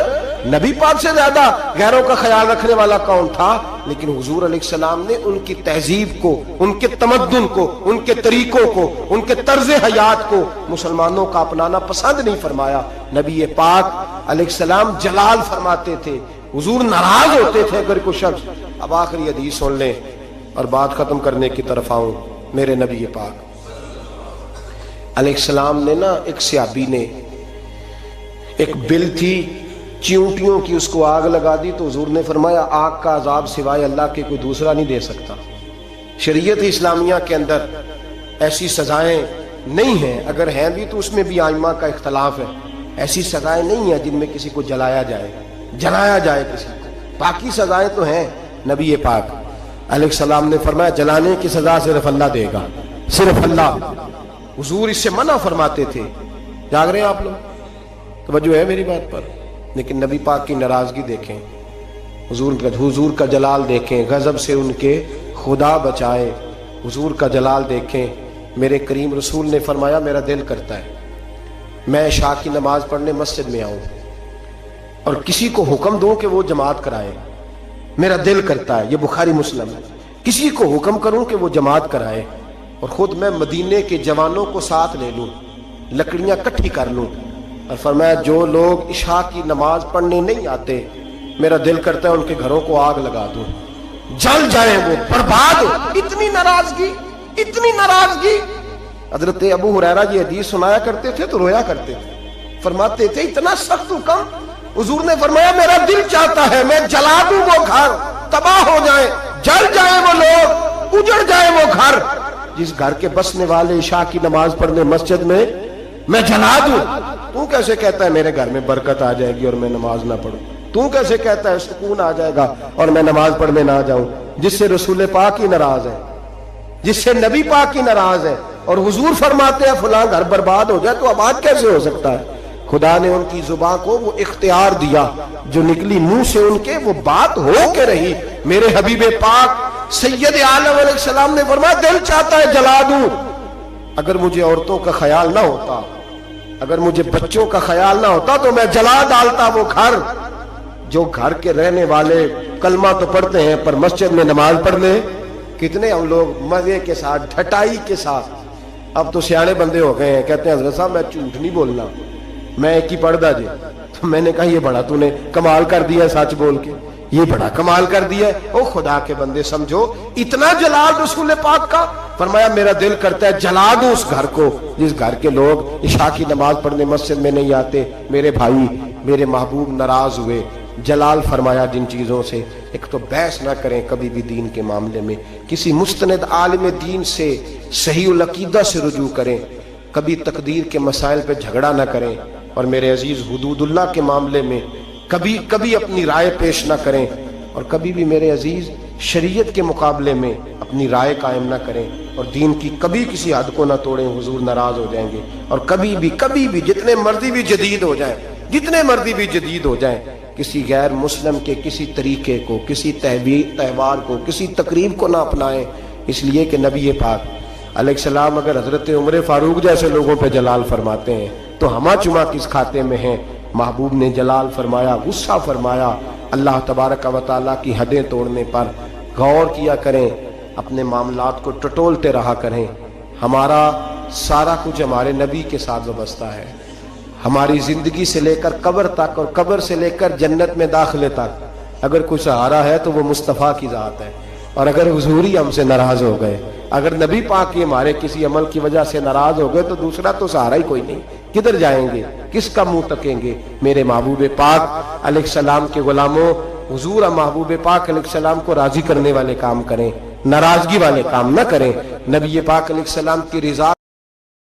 نبی پاک سے زیادہ غیروں کا خیال رکھنے والا کون تھا؟ لیکن حضور علیہ السلام نے ان کی تہذیب کو، ان کے تمدن کو، ان کے طریقوں کو، ان کے طرز حیات کو مسلمانوں کا اپنانا پسند نہیں فرمایا۔ نبی پاک علیہ السلام جلال فرماتے تھے، حضور ناراض ہوتے تھے اگر کوئی شخص۔ اب آخری حدیث سن لیں اور بات ختم کرنے کی طرف آؤں۔ میرے نبی پاک علیہ السلام نے نا، ایک صحابی نے، ایک بل تھی چیونٹیوں کی، اس کو آگ لگا دی تو حضور نے فرمایا آگ کا عذاب سوائے اللہ کے کوئی دوسرا نہیں دے سکتا۔ شریعت اسلامیہ کے اندر ایسی سزائیں نہیں ہیں، اگر ہیں بھی تو اس میں بھی ائمہ کا اختلاف ہے، ایسی سزائیں نہیں ہیں جن میں کسی کو جلایا جائے کسی کو، باقی سزائیں تو ہیں۔ نبی پاک علیہ السلام نے فرمایا جلانے کی سزا صرف اللہ دے گا، صرف اللہ۔ حضور اس سے منع فرماتے تھے۔ جاگ رہے ہیں آپ لوگ؟ توجہ ہے میری بات پر؟ لیکن نبی پاک کی ناراضگی دیکھیں، حضور کا جلال دیکھیں، غضب سے ان کے خدا بچائے، حضور کا جلال دیکھیں۔ میرے کریم رسول نے فرمایا میرا دل کرتا ہے میں عشاء کی نماز پڑھنے مسجد میں آؤں اور کسی کو حکم دوں کہ وہ جماعت کرائے، میرا دل کرتا ہے، یہ بخاری مسلم ہے، کسی کو حکم کروں کہ وہ جماعت کرائے اور خود میں مدینے کے جوانوں کو ساتھ لے لوں، لکڑیاں کٹھی کر لوں، اور فرمایا جو لوگ عشاء کی نماز پڑھنے نہیں آتے میرا دل کرتا ہے ان کے گھروں کو آگ لگا دوں، جل جائیں، وہ برباد ہو۔ اتنی ناراضگی۔ حضرت ابو ہریرہ یہ حدیث سنایا کرتے تھے تو رویا کرتے تھے، فرماتے تھے اتنا سخت حکم۔ حضور نے فرمایا میرا دل چاہتا ہے میں جلا دوں وہ گھر، تباہ ہو جائیں، جل جائیں وہ لوگ، اجڑ جائیں وہ گھر جس گھر کے بسنے والے عشاء کی نماز پڑھنے مسجد میں جلا دوں۔ تو کیسے کہتا ہے میرے گھر میں برکت آ جائے گی اور میں نماز نہ پڑھوں؟ تو کیسے کہتا ہے سکون آ جائے گا اور میں نماز پڑھنے نہ جاؤں؟ جس سے رسول پاک ہی ناراض ہے، جس سے نبی پاک ہی ناراض ہے، اور حضور فرماتے ہیں فلاں گھر برباد ہو جائے تو آباد کیسے ہو سکتا ہے؟ خدا نے ان کی زبان کو وہ اختیار دیا، جو نکلی منہ سے ان کے وہ بات ہو کے رہی۔ میرے حبیب پاک سید عالم علیہ السلام نے فرمایا دل چاہتا ہے جلا دوں، اگر مجھے عورتوں کا خیال نہ ہوتا، اگر مجھے بچوں کا خیال نہ ہوتا تو میں جلا ڈالتا وہ گھر۔ جو گھر کے رہنے والے کلمہ تو پڑھتے ہیں پر مسجد میں نماز پڑھنے کتنے ہم لوگ مزے کے ساتھ، ڈھٹائی کے ساتھ۔ اب تو سیانے بندے ہو گئے ہیں، کہتے ہیں حضرت صاحب میں جھوٹ نہیں بولنا، میں ایک ہی پڑھدا جی۔ تو میں نے کہا یہ بڑا تو نے کمال کر دیا سچ بول کے، یہ بڑا کمال کر دیا ہے۔ او خدا کے بندے سمجھو، اتنا جلال رسول پاک کا فرمایا میرا دل کرتا ہے جلا دوں اس گھر کو جس گھر کے لوگ عشاء کی نماز پڑھنے مسجد میں نہیں آتے. میرے بھائی میرے محبوب ناراض ہوئے. جلال فرمایا جن چیزوں سے، ایک تو بحث نہ کریں کبھی بھی دین کے معاملے میں، کسی مستند عالم دین سے صحیح العقیدہ سے رجوع کریں، کبھی تقدیر کے مسائل پہ جھگڑا نہ کریں، اور میرے عزیز حدود اللہ کے معاملے میں کبھی اپنی رائے پیش نہ کریں، اور کبھی بھی میرے عزیز شریعت کے مقابلے میں اپنی رائے قائم نہ کریں، اور دین کی کبھی کسی حد کو نہ توڑیں، حضور ناراض ہو جائیں گے. اور کبھی بھی جتنے مرضی بھی جدید ہو جائیں کسی غیر مسلم کے کسی طریقے کو، کسی تہوار کو، کسی تقریب کو نہ اپنائیں، اس لیے کہ نبی پاک علیہ السلام اگر حضرت عمر فاروق جیسے لوگوں پہ جلال فرماتے ہیں تو ہما چما کس کھاتے میں ہیں. محبوب نے جلال فرمایا، غصہ فرمایا. اللہ تبارک و تعالیٰ کی حدیں توڑنے پر غور کیا کریں، اپنے معاملات کو ٹٹولتے رہا کریں. ہمارا سارا کچھ ہمارے نبی کے ساتھ وابستہ ہے، ہماری زندگی سے لے کر قبر تک، اور قبر سے لے کر جنت میں داخلے تک اگر کوئی سہارا ہے تو وہ مصطفیٰ کی ذات ہے. اور اگر حضور ہی ہم سے ناراض ہو گئے، اگر نبی پاک ہی ہمارے کسی عمل کی وجہ سے ناراض ہو گئے تو دوسرا تو سہارا ہی کوئی نہیں. کدھر جائیں گے، کس کا منہ تکیں گے؟ میرے محبوب پاک علیہ السلام کے غلاموں، حضور محبوب پاک علیہ السلام کو راضی کرنے والے کام کریں، ناراضگی والے کام نہ کریں. نبی پاک علیہ السلام کی رضا